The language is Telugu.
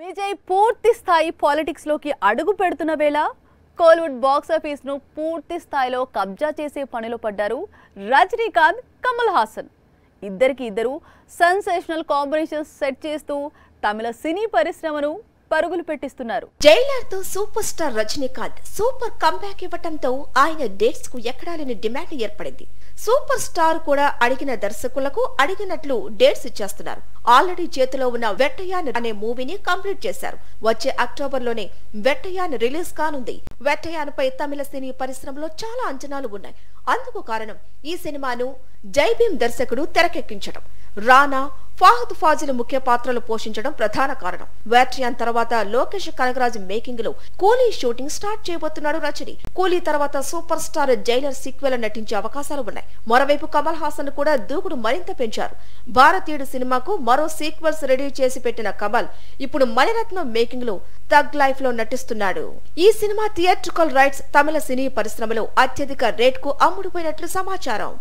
విజయ్ పూర్తి స్థాయి పాలిటిక్స్ లోకి అడుగు పెడుతున్న వేళ కోలీవుడ్ బాక్స్ ఆఫీస్ ను పూర్తి స్థాయిలో కబ్జా చేసే పనిలో పడ్డారు రజనీకాంత్, కమల్ హాసన్. ఇద్దరు సెన్సేషనల్ కాంబినేషన్స్ సెట్ చేస్తూ తమిళ సినీ పరిశ్రమను పరుగులు పెట్టిస్తున్నారు. జైలర్ తో super star Rajinikanth super comeback ఇవ్వటంతో ఆయన డేట్స్ కు ఎక్కడాలేని డిమాండ్ ఏర్పడింది. సూపర్ స్టార్ కూడా అడిగిన దర్శకులకు అడిగినట్లు డేట్స్ ఇచ్చేస్తున్నారు. ఆల్రెడీ చేతిలో ఉన్న వెట్టయాన్ అనే మూవీని కంప్లీట్ చేశారు. వచ్చే అక్టోబర్ లోనే వెట్టయాన్ రిలీజ్ కానుంది. వెట్టయాన్ పై తమిళ సినీ పరిశ్రమలో చాలా అంచనాలు ఉన్నాయి. అందుకు కారణం ఈ సినిమాను జైభీమ్ దర్శకుడు తెరకెక్కించడం, రానా, ఫహద్ ఫాజిల్ ముఖ్య పాత్రలు పోషించడం ప్రధాన కారణం. వెట్టయాన్ తర్వాత లోకేష్ కనగరాజ్ మేకింగ్ లో కూలీ షూటింగ్ స్టార్ట్ చేయబోతున్నాడు రజనీ. కూలీ తర్వాత సూపర్ స్టార్ జైలర్ సీక్వెల్ నటించే అవకాశాలు ఉన్నాయి. మరోవైపు కమల్ హాసన్ కూడా దూకుడు మరింత పెంచారు. భారతీయుడు సినిమాకు మరో సీక్వెల్స్ రెడీ చేసి పెట్టిన కమల్ ఇప్పుడు మణిరత్నం మేకింగ్ లో థగ్ లైఫ్ లో నటిస్తున్నాడు. ఈ సినిమా థియేట్రికల్ రైట్స్ తమిళ సినీ పరిశ్రమలో అత్యధిక రేట్ కు అమ్ముడుపోయినట్లు సమాచారం.